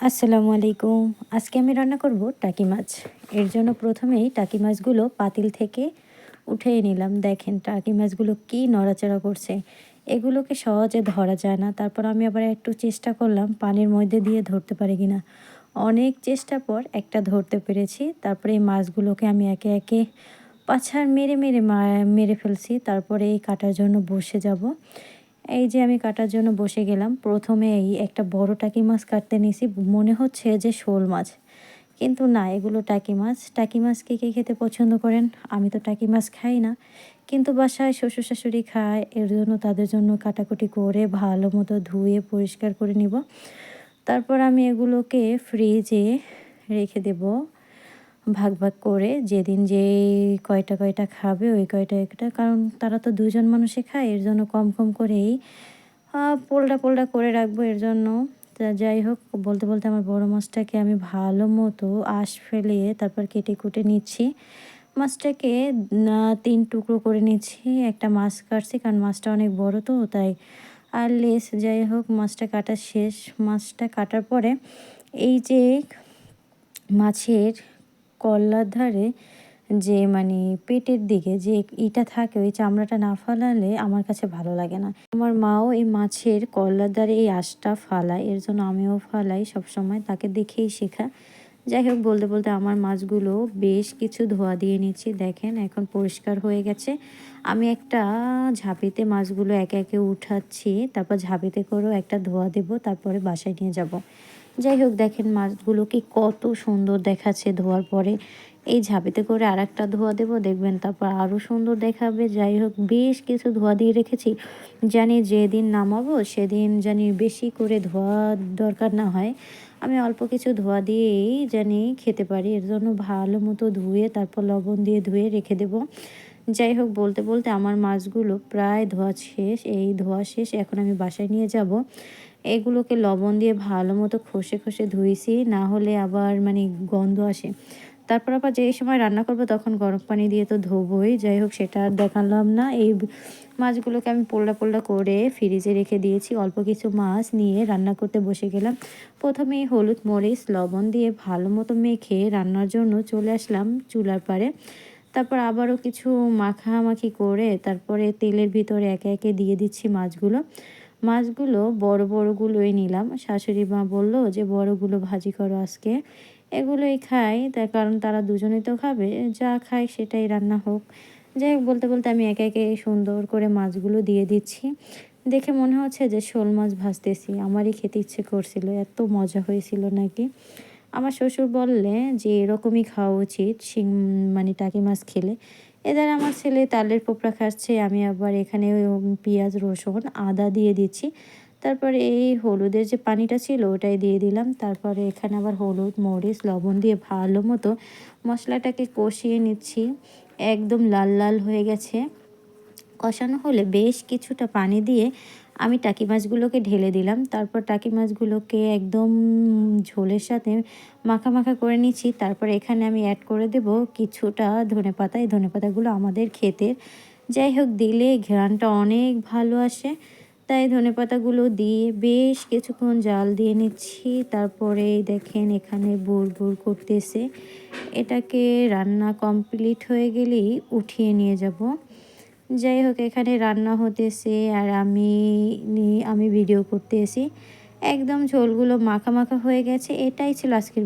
আসসালামু আলাইকুম। আজকে আমি রান্না করব টাকি মাছ। এর জন্য প্রথমেই টাকি মাছগুলো পাতিল থেকে উঠিয়ে নিলাম। দেখেন টাকি মাছগুলো কি নড়াচড়া করছে। এগুলোকে সহজে ধরা যায় না। তারপর আমি আবার একটু চেষ্টা করলাম পানির মধ্যে দিয়ে ধরতে পারি কিনা। অনেক চেষ্টার পর একটা ধরতে পেরেছি। তারপরে এই মাছগুলোকে আমি একে একে পাছাড় মেরে মেরে মেরে ফেলছি। তারপরে এই কাটার জন্য বসে যাব। এই যে আমি কাটার জন্য বসে গেলাম। প্রথমে এই একটা বড় টাকি মাছ কাটতে নিয়েছি। মনে হচ্ছে যে শোল মাছ। কিন্তু না, এগুলো টাকি মাছ। টাকি মাছ কে, কে খেতে পছন্দ করেন? আমি তো টাকি মাছ খাই না। কিন্তু বাসায় শ্বশুর-শাশুড়ি খায়। এর জন্য তাদের জন্য কাটাকুটি করে ভালো মতো ধুয়ে পরিষ্কার করে নিব। তারপর আমি এগুলোকে ফ্রিজে রেখে দেব। ভাগ, ভাগ করে যেদিন যেই কয়টা, কয়টা খাবে ওই কয়টা একটা, কারণ তারা তো ২ জন মানুষে খায়। এর জন্য কম, কম করেই পোলডা, পোলডা করে রাখবো এর জন্য। তা যাই হোক, বলতে, বলতে আমার বড় মাছটাকে আমি ভালো মতো আঁশ ফেলিয়ে তারপর কেটে কুটে নিচ্ছি। মাছটাকে ৩ টুকরো করে নিচ্ছি। একটা মাছ কাটছি কারণ মাছটা অনেক বড় তো তাই। আর লেজ যাই হোক, মাছটা কাটা শেষ। মাছটা কাটার পরে এই যে মাছের কল্লার ধারে যে মানে পেটের দিকে যে ইটা থাকে, ওই চামড়াটা না ফালালে আমার কাছে ভালো লাগে না। আমার মাও এই মাছের কল্লার ধারে এই আঁশটা ফালায়, এর জন্য আমিও ফালাই সবসময়, তাকে দেখেই শেখা। যাই হোক, বলতে বলতে আমার মাছগুলো বেশ কিছু ধোয়া দিয়ে নিচ্ছি। দেখেন এখন পরিষ্কার হয়ে গেছে। আমি একটা ঝাঁপিতে মাছগুলো একে একে উঠাচ্ছি, তারপর ঝাঁপিতে করেও একটা ধোয়া দেব, তারপরে বাসায় নিয়ে যাব। যাই হোক, দেখেন মাছগুলোকে কত সুন্দর দেখাচ্ছে ধোয়ার পরে। এই ঝাঁপিতে করে আরেকটা ধোয়া দেবো, দেখবেন তারপর আরও সুন্দর দেখাবে। যাই হোক, বেশ কিছু ধোয়া দিয়ে রেখেছি, জানি যেদিন নামাবো সেদিন জানি বেশি করে ধোয়া দরকার না হয়। আমি অল্প কিছু ধোয়া দিয়েই জানি খেতে পারি, এর জন্য ভালো মতো ধুয়ে তারপর লবণ দিয়ে ধুয়ে রেখে দেবো। যাই হোক, বলতে বলতে আমার মাছগুলো প্রায় ধোয়া শেষ। এই ধোয়া শেষ, এখন আমি বাসায় নিয়ে যাব। এগুলোকে লবণ দিয়ে ভালো মতো ঘষে ঘষে ধুইছি, না হলে আবার মানে গন্ধ আসে। তারপর আবার যেই সময় রান্না করব তখন গরম পানি দিয়ে তো ধোবই। যাই হোক, সেটা আর দেখালাম না। এই মাছগুলোকে আমি পোল্লা পোল্লা করে ফ্রিজে রেখে দিয়েছি। অল্প কিছু মাছ নিয়ে রান্না করতে বসে গেলাম। প্রথমেই হলুদ মরিচ লবণ দিয়ে ভালো মতো মেখে রান্নার জন্য চলে আসলাম চুলার পাড়ে। তারপর আবারও কিছু মাখামাখি করে তারপরে তেলের ভিতরে একে একে দিয়ে দিচ্ছি মাছগুলো। মাছগুলো বড় বড়গুলোই নিলাম। শাশুড়ি মা বলল যে বড়গুলো ভাজি করো আজকে। এগুলোই খাই, তার কারণ তারা দুজনেই তো খাবে। যা খায় সেটাই রান্না হোক। যাই হোক, বলতে বলতে আমি একে একে সুন্দর করে মাছগুলো দিয়ে দিচ্ছি। দেখে মনে হচ্ছে যে শোল মাছ ভাজতেছি। আমারই খেতে ইচ্ছে করছিল, এত মজা হয়েছিল নাকি। আমার শ্বশুর বললে যে এরকমই খাওয়া উচিত মানে টাকি মাছ খেলে। এদের আমার ছেলে তালের পোপড়া খাচ্ছে, আমি আবার এখানে পেঁয়াজ রসুন আদা দিয়ে দিচ্ছি। তারপরে এই হলুদের যে পানিটা ছিল ওটাই দিয়ে দিলাম। তারপরে এখানে আবার হলুদ মরিচ লবণ দিয়ে ভালো মতো মশলাটাকে কষিয়ে নিচ্ছি। একদম লাল লাল হয়ে গেছে। কষানো হলে বেশ কিছুটা পানি দিয়ে আমি টাকি মাছগুলোকে ঢেলে দিলাম। তারপর টাকি মাছগুলোকে একদম ঝোলের সাথে মাখা মাখা করে নিচ্ছি। তারপর এখানে আমি অ্যাড করে দেব কিছুটা ধনেপাতা। এই ধনেপাতাগুলো আমাদের ক্ষেতের। যাই হোক, দিলে ঘ্রাণটা অনেক ভালো আসে। তাই ধনেপাতাগুলো দিয়ে বেশ কিছুক্ষণ জাল দিয়ে নিচ্ছি। তারপরে দেখেন এখানে বুড় বুড় করতেছে। এটাকে রান্না কমপ্লিট হয়ে গেলেই উঠিয়ে নিয়ে যাব। যাই হোক, এখানে রান্না হতেছে আর আমি ভিডিও করতেছি। একদম ঝোলগুলো মাখা মাখা হয়ে গেছে। এটাই ছিল আজকের